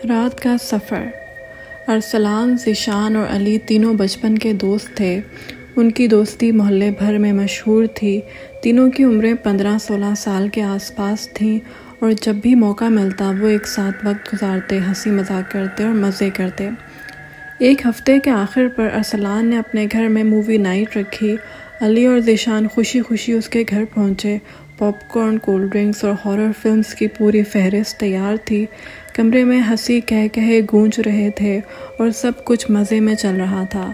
رات کا سفر۔ ارسلان، ذیشان اور علی تینوں بچپن کے دوست تھے۔ ان کی دوستی محلے بھر میں مشہور تھی۔ تینوں کی عمریں 15-16 سال کے آس پاس تھیں اور جب بھی موقع ملتا وہ ایک ساتھ وقت گزارتے، ہنسی مذاق کرتے اور مزے کرتے۔ ایک ہفتے کے آخر پر ارسلان نے اپنے گھر میں مووی نائٹ رکھی۔ علی اور ذیشان خوشی خوشی اس کے گھر پہنچے۔ پاپ کارن، کولڈ ڈرنکس اور ہارر فلمز کی پوری فہرست تیار تھی۔ کمرے میں ہنسی کہے گونج رہے تھے اور سب کچھ مزے میں چل رہا تھا۔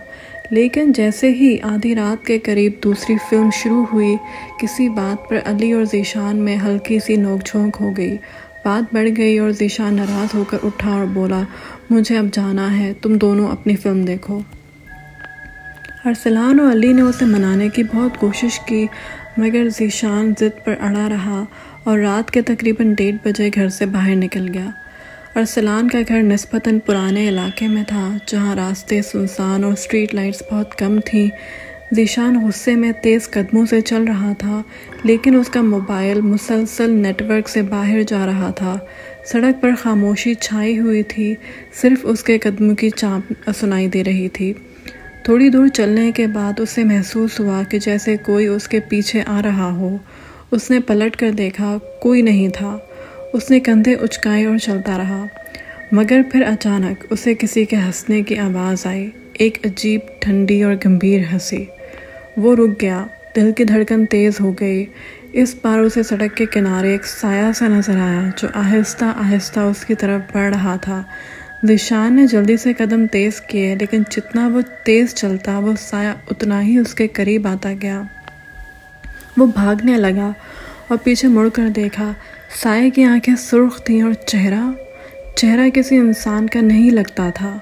لیکن جیسے ہی آدھی رات کے قریب دوسری فلم شروع ہوئی، کسی بات پر علی اور ذیشان میں ہلکی سی نوک جھونک ہو گئی۔ بات بڑھ گئی اور ذیشان ناراض ہو کر اٹھا اور بولا، مجھے اب جانا ہے، تم دونوں اپنی فلم دیکھو۔ ارسلان اور علی نے اسے منانے کی بہت کوشش کی مگر ذیشان ضد پر اڑا رہا اور رات کے تقریباً 1:30 بجے گھر سے باہر نکل گیا۔ ارسلان کا گھر نسبتاً پرانے علاقے میں تھا جہاں راستے سنسان اور اسٹریٹ لائٹس بہت کم تھیں۔ ذیشان غصے میں تیز قدموں سے چل رہا تھا لیکن اس کا موبائل مسلسل نیٹ ورک سے باہر جا رہا تھا۔ سڑک پر خاموشی چھائی ہوئی تھی، صرف اس کے قدموں کی چانپ سنائی دے رہی تھی۔ تھوڑی دور چلنے کے بعد اسے محسوس ہوا کہ جیسے کوئی اس کے پیچھے آ رہا ہو۔ اس نے پلٹ کر دیکھا، کوئی نہیں تھا۔ اس نے کندھے اچکائے اور چلتا رہا، مگر پھر اچانک اسے کسی کے ہنسنے کی آواز آئی، ایک عجیب، ٹھنڈی اور گمبھیر ہنسی۔ وہ رک گیا، دل کی دھڑکن تیز ہو گئی۔ اس بار اسے سڑک کے کنارے ایک سایہ سا نظر آیا جو آہستہ آہستہ اس کی طرف بڑھ رہا تھا۔ ذیشان نے جلدی سے قدم تیز کیے لیکن جتنا وہ تیز چلتا وہ سایہ اتنا ہی اس کے قریب آتا گیا۔ وہ بھاگنے لگا اور پیچھے مڑ کر دیکھا۔ سائے کی آنکھیں سرخ تھیں اور چہرہ کسی انسان کا نہیں لگتا تھا۔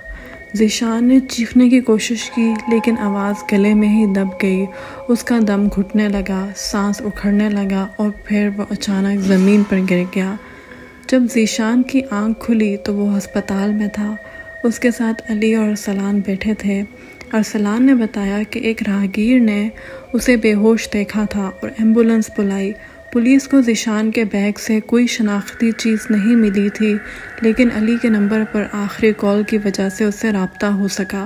ذیشان نے چیخنے کی کوشش کی لیکن آواز گلے میں ہی دب گئی۔ اس کا دم گھٹنے لگا، سانس اکھڑنے لگا اور پھر وہ اچانک زمین پر گر گیا۔ جب ذیشان کی آنکھ کھلی تو وہ ہسپتال میں تھا۔ اس کے ساتھ علی اور ارسلان بیٹھے تھے۔ ارسلان نے بتایا کہ ایک راہگیر نے اسے بے ہوش دیکھا تھا اور ایمبولنس بلائی۔ پولیس کو ذیشان کے بیگ سے کوئی شناختی چیز نہیں ملی تھی لیکن علی کے نمبر پر آخری کال کی وجہ سے اس سے رابطہ ہو سکا۔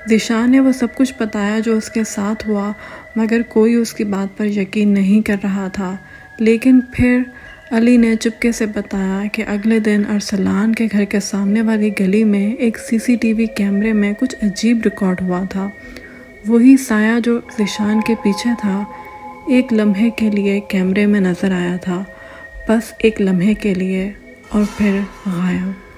ذیشان نے وہ سب کچھ بتایا جو اس کے ساتھ ہوا مگر کوئی اس کی بات پر یقین نہیں کر رہا تھا۔ لیکن پھر علی نے چپکے سے بتایا کہ اگلے دن ارسلان کے گھر کے سامنے والی گلی میں ایک CCTV کیمرے میں کچھ عجیب ریکارڈ ہوا تھا۔ وہی سایہ جو ذیشان کے پیچھے تھا ایک لمحے کے لیے کیمرے میں نظر آیا تھا، بس ایک لمحے کے لیے، اور پھر غائب۔